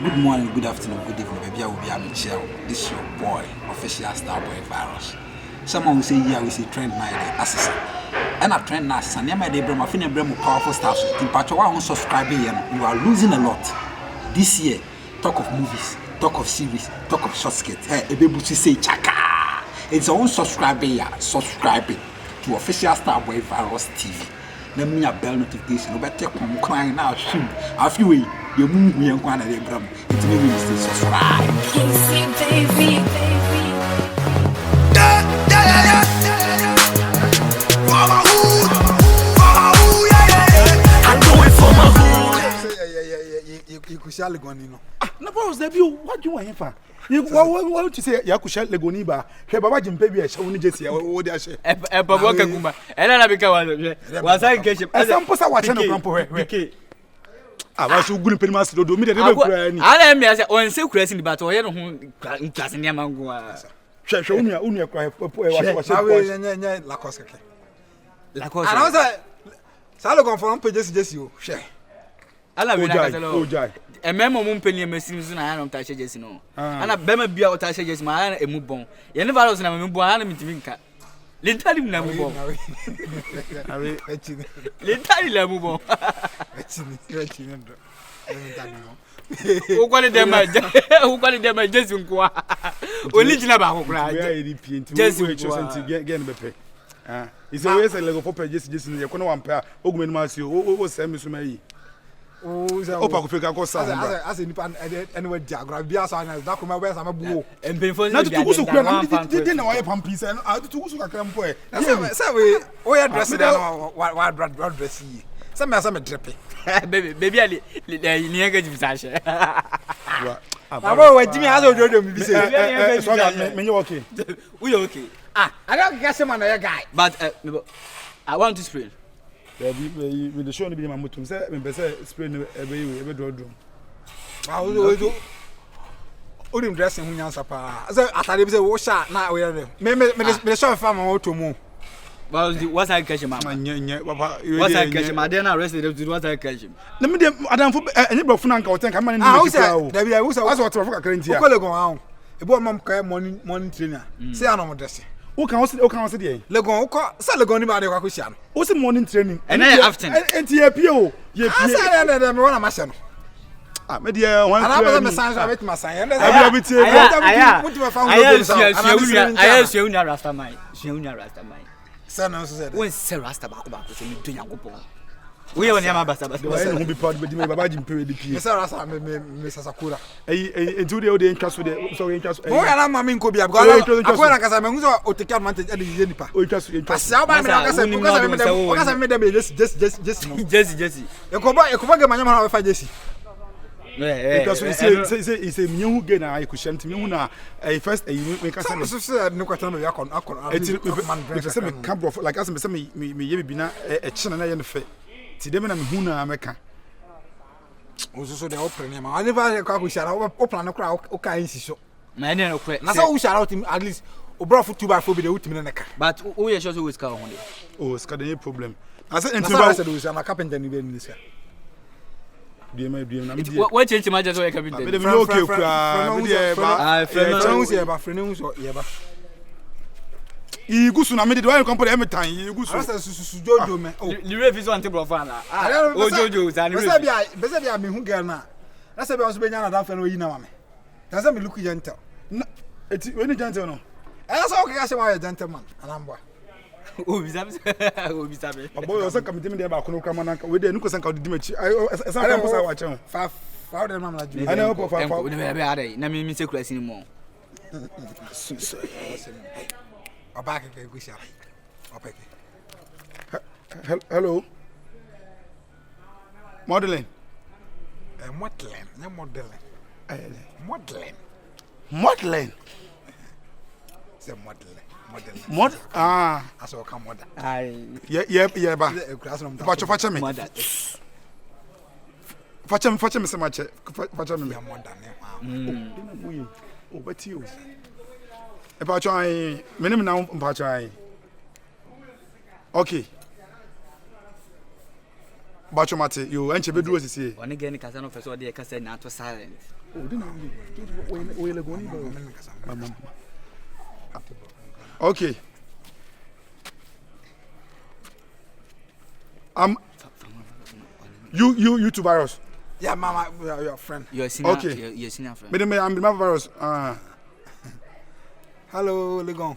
Good morning, good afternoon, good evening, baby. I will be Michelle. This is your boy, official Starboy Virus. Someone will say, yeah, we see trend night assassin. And I trend now, and near my day, bro, my finger bro, powerful stuff. In part, I won't subscribe here. You are losing a lot. This year, talk of movies, talk of series, talk of short skits. Hey, a baby to say, chaka. It's our own subscribe here, subscribing to official Starboy Virus TV. Let me a bell notification. But take one crying now, shoot. I feel you move me and one of them, bro. It's me, to subscribe. Baby. You could share LEGON, no, boss, what do you want for? You want to say, Yakusha Legoniba, Hebabajin baby, I shall only just hear what I say. A Baboka Gumba, and I became was I catch as some person watching a grandpa. I was so good in Master to do me the river. I am as on so crazy, but I don't know in Casanamangua. Show me a cry for La Cosca. La Cosca. I was a Salogon for just you. Share. I love you. A memo penny machines and I don't touch it, no. And a bema be out touches my a mubon. You never was a mubon to drink. Little mubon. Little mubon. Who got them my just original about just getting bepe. It's always a Lego for just in the corner one pair. Ogman Masio, oh, Sammy Sumay. Opa kufika kwa sana as in anyway diagram so na da kuma where sama buo and before na tutukusu kura na did na why pampisa na tutukusu kakra mpo e say we o ya dress na wa dress yi say me drepe baby ali ni anga jibisashe abo wa jimi aso jojo mi bi say so ga me okay we okay I don't get some another guy but I want to spray with the show ni bi ma mutum say me say spray no ebe do odim dressing hu nyansa pa say atade bi say wo sha na we me show fa ma auto mu well what's I catch mama papa what's I catch my then arrested to what's I catch him na me dem adam fo enye bro funa nka o ten ka man ni me kira o da bi wo say what fo kakra ntia ko LEGON ahun e bo mam ka morning trainer say anom dressing o kan say dey LEGON ko say LEGON ni ma dey kwa ko sia no o say morning training and afternoon enti ye pie o ye pie say na me wanna ma se no me dey one ana me san so bet ma san I suunya rasta mai say no so say when say rasta ba so me do yakopon we won yama basta we no be proud be me baba jimpe we dey pie say rasta me sasakura enti dey o dey ntwaso dey so ntwaso mo ya na ma me nko bia because akwa na kasa me hu so o take advantage e dey nipa o ntwaso asa ba me na kasa me dem just ekoba ge manyama na we fa jesi because it's a new game na ikusham timi hu na first me kasa so say no kwata no yakon me say me camp of like as me say me ye bibi na e chine na ye no fe ti dem na me hu na meka so dey open ma I never kwa kushara o plan kra o ka yin siso na ne no kre na so ushara at least o bro for 2 by 4 be dey utimi na ka but who you sure we ska ho dey oh ska dey problem I say into ba say do na carpenter ni be ni say what change my just like everything me no okay kra me dey ba friend so ye ba igusu na me dey why company every time igusu asa susu jojo me ni refi so anti bro fan la o jojo za ni refi be say me hu girl na na say be so be nya na dan friend oyi na ma me na say me look gentle eti we ni gentle no so okay ka say why gentleman anamba obi sabe boy o say committee me dey ba kono kama na we dey nuko san ka odi machi esa ka ko sa wa chen fa dem na ju ana o fa ne be ade na me se kura sini mo Abake ke kusia. Abake. Hello. Modeling. Modeling. Na modeling. Modeling. Say modeling. Mod aso ka model. Ai. Yeah ba. Facha me. Facha me se mache. Facha me. Model. Oh, but you. About trying, minimum now, about trying. Okay. Bachomate, you and Chebedu is here. One again, Casano first or the Cassan not to silent. Okay. You two virus. Yeah, mama, we are your friend. You're senior. Okay. You're senior friend. I'm the virus. Hello, Legon.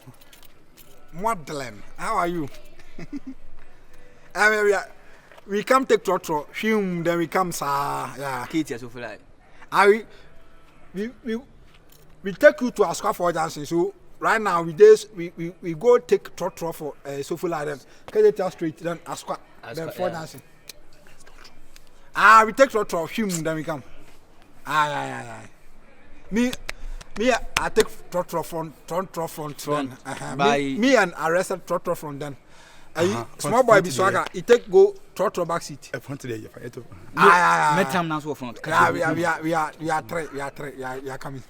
Madeleine, how are you? We come take trotro, then we come, sir. Yeah. Kitty, so like. We take you to Asqa for dancing. So right now we go take trotro for Sofa Items. Can you tell straight then Asqa then for dancing? We take trotro, then we come. Me, I take trotro front then. Me and arrested trotro front then. Small boy be swagger. He take go trotro back seat. Front today, you Metam now so front. We are coming.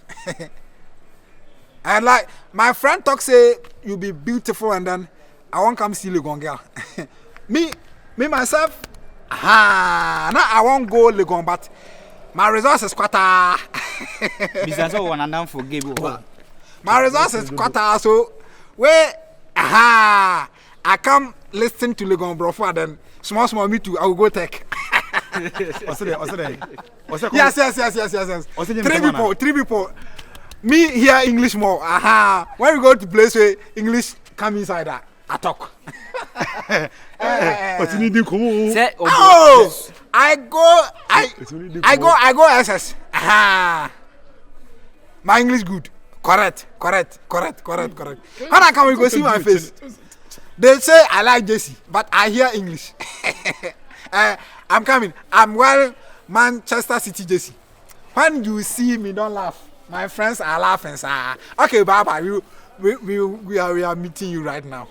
And like my friend talk say you be beautiful and then I won't come see Legon girl. me myself. Now I won't go Legon, but my results is quarter. Business one and down for game. My results is quarter, so where I come listen to Legon bro for then small me too. I will go take. Yes. 3 people. Me hear English more. When we go to place where English come inside that, I talk. I go SS. My English good. Correct. When I come, we go see my face. They say I like Jesse, but I hear English. I'm coming. I'm wearing Manchester City Jesse. When you see me, don't laugh. My friends are laughing, sir. Okay, bye. We are meeting you right now.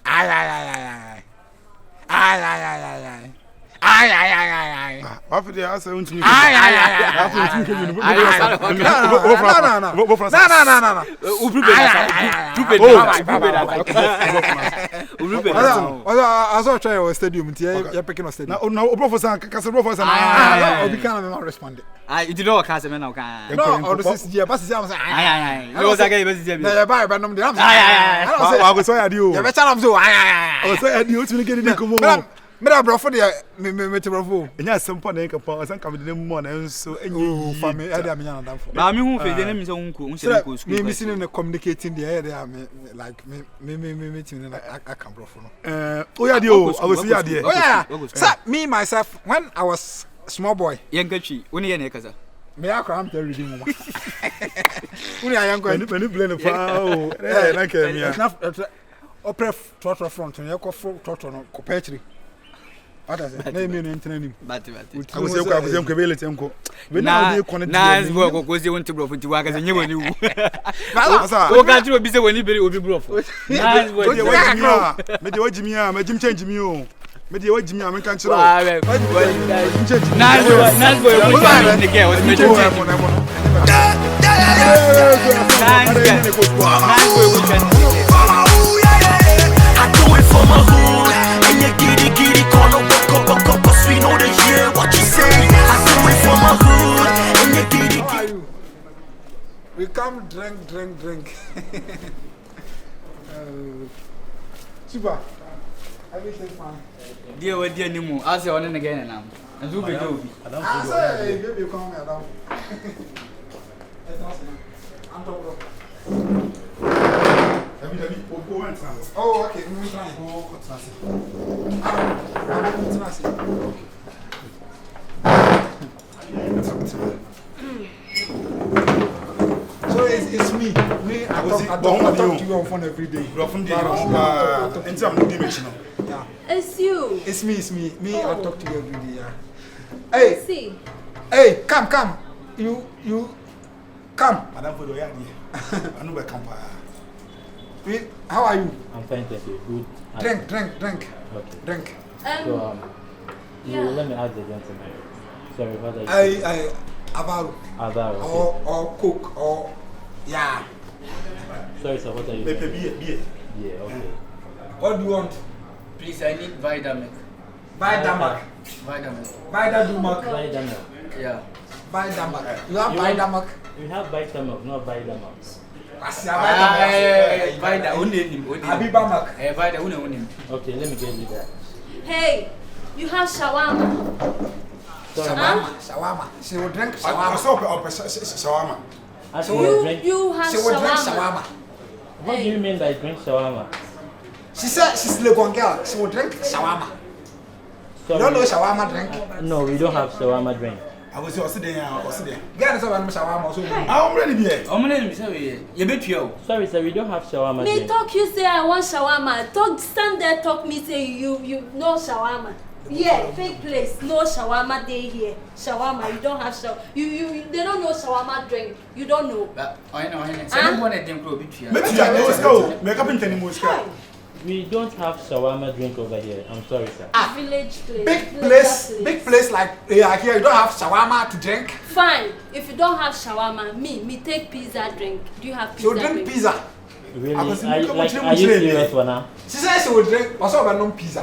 Aye. What for the answer? No. I saw try our stadium. You're picking a stadium. No, Professor. Respond. You did not cast a man. No, or this is but I was again. I was so I do. You better so. I was so I do to get it. Me bro for the me bro. Enya sempo na nka san kam de mo na so enyi family e dey me yan dan for. Ba me hu fe de na mi so unko school. Me see no communicating there me like me team na I can bro for no. Oya de o, I was here there. Oh yeah. Sir, me myself when I was small boy. Yenkachi, woni ye na kaza. Me akra am tell reading mama. Woni ayan ko. Me blend fa o. Na ke me ya. Opera trotro front, you go for trotro no ko petri. Name you ntena But I was saying ko bele temko we na dey connect na go ko ze won tibro futi wa ka ze nyewe ni wu o ka tiro bi se woni bere obi bro fo na me dey wajimi a me jim change mi o me dey wajimi a me kan chiro na go e ko ta ni ke o me change I do it for my hood and you giddy corner. Cause we know they hear what you say. I do it for my hood and you giddy. How are you? We come drink. Super. Everything fine. Dear what dear ni mu. I say on again now. And do be do. I say you come here down. I'm talking. Oh, okay. We're trying. So it's me. I talk to you on phone every day. Yeah. It's you. It's me. Me, I talk to you every day. Yeah. Hey. See. Hey, come. You come. Madam for the idea. I know where come. How are you? I'm fine, thank you. Good. Drink. Okay. Drink. So, yeah. let me ask the gentleman. Sorry, what are you? About okay. or cook or yeah. Sorry, sir, what are you? Beer. Yeah, okay. What do you want? Please, I need vitamin. Vitamark. Vitamin. Vitamark. Vitamin. Yeah. Vitamark. You have Vitamark. We have Vitamin, not Vitamin. Asia Vitamark. Vitamin. Unim. Abibamark. Vitamin. Unim. Okay, let me get you that. Hey, you have shawarma. Shawarma. She will drink shawarma. Shawarma. I think you drink. You have She will drink shawarma. shawarma. What do you mean by drink shawarma? She said she's LEGON girl. She will drink shawarma. You don't know shawarma drink? No, we don't have shawarma drink. I was also there. Girl is about shawarma also. I'm ready here. You bet you. Sorry, sir, we don't have shawarma Me drink. talk you say I want shawarma. Talk stand there talk me say you no shawarma. Yeah, fake place. No shawarma day here. Shawarma, you don't have shawarma. You they don't know shawarma drink. You don't know. I know. I want to drink We don't have shawarma drink over here. I'm sorry, sir. Village place. Big place like here. You don't have shawarma to drink. Fine. If you don't have shawarma, me take pizza drink. Do you have She will pizza drink drink? pizza. Really? Are you serious for now? She said she will drink. Also, but no pizza.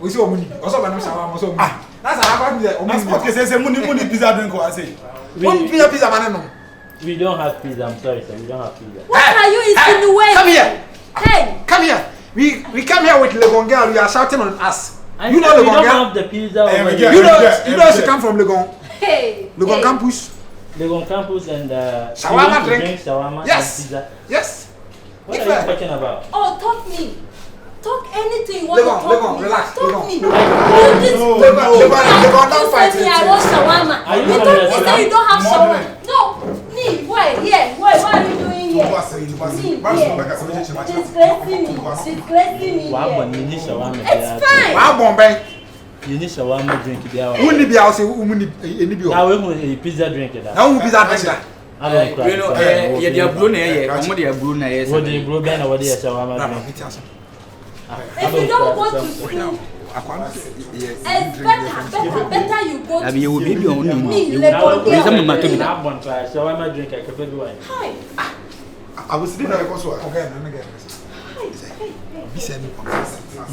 We see money. Also, but no shawarma. Also, that's how I got That's what they say. Money pizza drink. I say. One pizza man no. We don't have pizza. I'm sorry, sir. We don't have pizza. What are you insinuating? Come here. Hey. Come here. We come here with LEGON girl. You are shouting on us. You know we LEGON don't girl. have the pizza over we here. get- You know she come from LEGON. Hey. LEGON hey. campus. LEGON campus and Shawarma you drink. shawarma Yes. and pizza. Yes. What are you talking about? Oh, talk me. Talk anything you want to talk LEGON, me. relax, Talk LEGON. me. No. You this. LEGON, don't fight You say me it. I want shawarma. Are you You not don't here you for say you don't have Moderate. shawarma. No. Me. Why? Yeah. Why? What are you doing here? Disgracing me. Disgracing me Wow, here. you need shawarma. It's fine. Wow, Bombay. You need shawarma drink there. Who need be house? Who need any be? Now we want a pizza drink there. Now who pizza drink that? I don't cry. You know, yeah, they are blue na yeah. Omo they are blue na yeah. What do you bro ben or what do you shawarma No, drink? me tell you. If you don't go to school, it's better you go to Abi you be on me. ni. LEGON Bisa girl. mama to be. I want try shawarma drink I can do it. Hi. I was sitting there because what? Okay, no, get Be send me.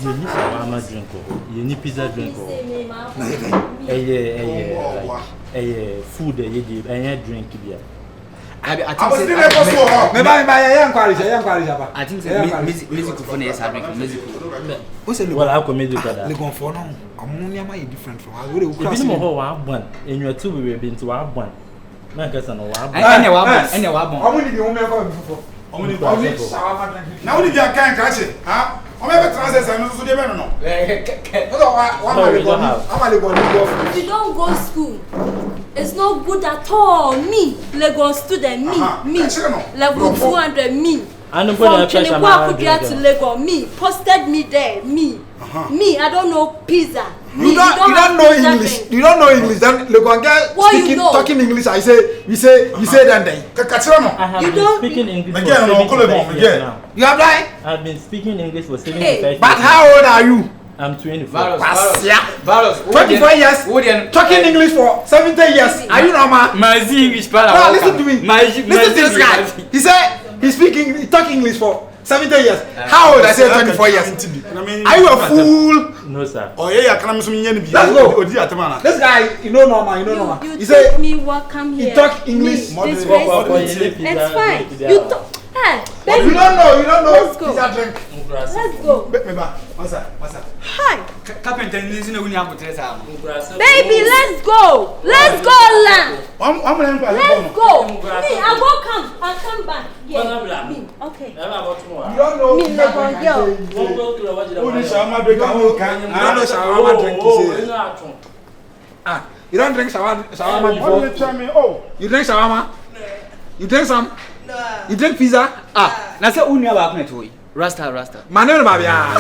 You need shawarma drink or you need pizza drink or Say me, ma. food you drink here. I I was sitting there because what? Me buy encourage ba. I think music for na yes drink music. Who say Well, I come do that. LEGON for no. Ammonia ma different from us. We dey If cross. you know how one bun and you two we been to one bun. Na kasa no one bun. Anya wa bon. Omo ni bi o me ko before. Omo ni Omo ni shawarma drink. Now we need to can catch it. Huh? I'm ever translate and so they no. If you don't go school, it's not good at all. Me, LEGON student, me, level 200, me. And From Chinekwa Kudia to LEGON, me, posted me there, me. Me, I don't know pizza. You don't know English. You don't know English. Then LEGON girl What you speaking know? talking English. I say you say then. I have You been don't- speaking English for Again, no, 75 call it years again. now. You have died. I've been speaking English for 75 Hey, years. But how old are you? I'm 24. Virus. 24 years. Talking English for 70 years. Are you normal? Mazi English pala. No, listen to me. Listen to this guy. He said he talk English for 70 years. How old? I said 24 years. Are you a fool? No, sir. Oh yeah, can I some yen be? Let's go. Odi atamana. This guy, you know normal. You He told said me what come here. talk English. Me, This disgrace me. It's fine. You talk. Hey, baby. you don't know. Let's go. Pizza drink. Let's go. What's that? Hi. Carpenter ni zina wuni apotre sa. Baby, let's go. Let's go, Lam. Let's go. Me, I go come. I'll come back. Yeah. Me. Okay. You don't know. Me, LEGON girl. Odi shawarma drink am kan. You don't know shawarma drink. He say. You don't drink shawarma What before. did you tell me? Oh. You drink shawarma? You drink some? No. You drink pizza? Na say unu aba akuna to yi. Rasta. Manuel Babia.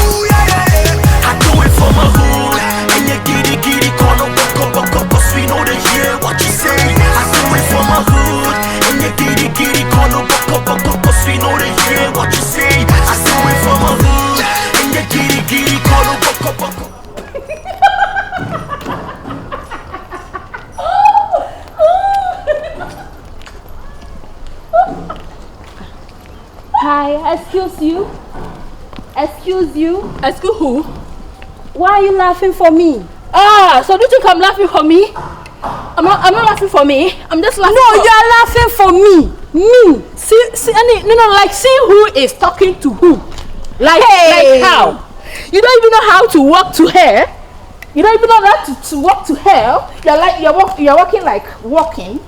I do it for my hood, and you giddy, corner, cause we know they hear what you say. I do it for my hood, and you giddy, corner, cause we know they hear what you say. I do it for my hood, and you giddy, corner, you. Excuse you. Excuse who? Why are you laughing for me? Ah, so do you think I'm laughing for me? I'm not laughing for me. I'm just laughing. No, you are laughing for me. Me. See, like see who is talking to who. Like how? You don't even know how to walk to her. You don't even know how to walk to her. You're walking like walking.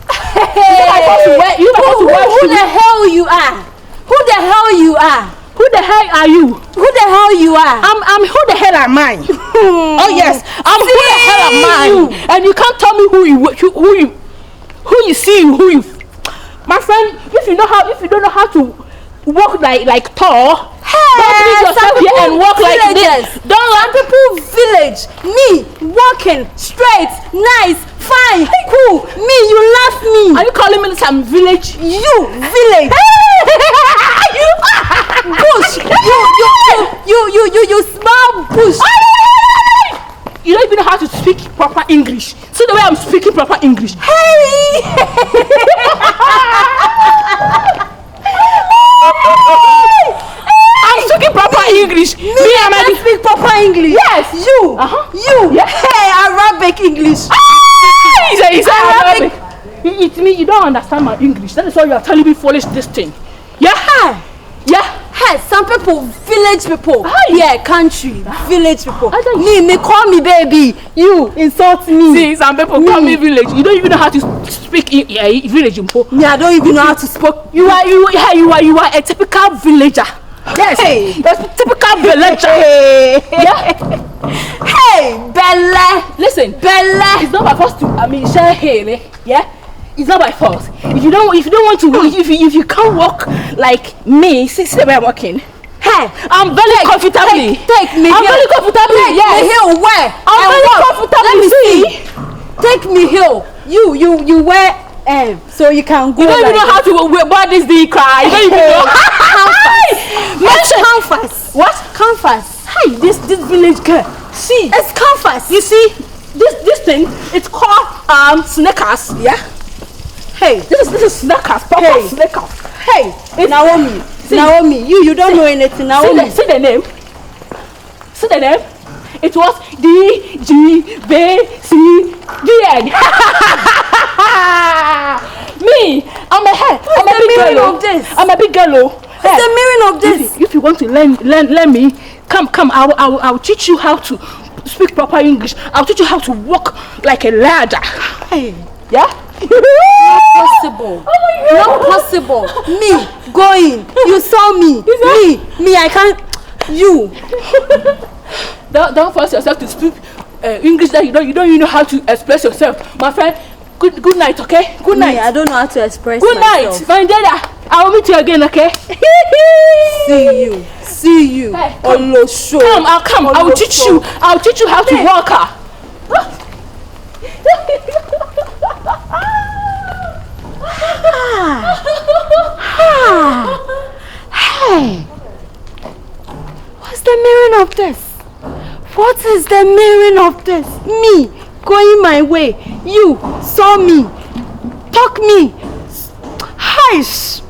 Hey, who the hell you are? Who the hell you are? Who the hell are you? Who the hell you are? I'm who the hell am I? Oh yes, I'm who the hell am I? And you can't tell me who you see, my friend. If you don't know how to walk like tall, don't bring yourself here and walk like this. Don't let people village. Me walking straight, nice, fine, cool. Me, you laugh me. Are you calling me some village? You village. Bush. You small bush. You don't even know how to speak proper English. See the way I'm speaking proper English. Hey. I'm speaking proper English. Me, I speak proper English. Yes, you. You. Yeah. Hey, Arabic English. He's Arabic. It's me. You don't understand my English. That is why you are telling me foolish this thing. Yeah. Yeah. Hey, some people, village people. Yeah, country, village people. Me call me baby. You insult me. See, some people call me village. You don't even know how to speak village. Me, I don't even know how to speak. You are a typical villager. Yes, hey. You're a typical villager. Hey. Yeah. Hey, Bella. Listen, Bella. It's not my fault to share here. Yeah. It's not my fault. If you don't want to, if you can't walk like me, see the way I'm walking. Hey, I'm very comfortably. Take me. I'm here. very comfortably. Take me here. Where? I'm very comfortably. Let me see. Take me here. You wear so you can go. You don't even know how to wear this big cry. You don't even know. Canvas. What? Canvas. Hey, this village girl. See, it's canvas. You see, this thing. It's called sneakers. Yeah. Hey, this is sneakers. Proper sneakers. Hey, it's Naomi. See, Naomi, you don't know anything. Naomi. See the name. See the name. It was DGBCDN. Me, I'm a big girl. I'm a big girl. What's the meaning of this? If you want to learn me, come. I'll teach you how to speak proper English. I'll teach you how to walk like a ladder. Hey. Yeah? Not possible. Oh not possible. Me going. You saw me. Me. I can't. You. Don't force yourself to speak English that you don't even know how to express yourself, my friend. Good night, okay? Good night. I don't know how to express good myself. Good night, my dada. I will meet you again, okay? See you. Hey, come. I'll come. I'll teach you how to walk. Hey, what's the meaning of this? What is the meaning of this? Me going my way, you saw me, talk me, hush.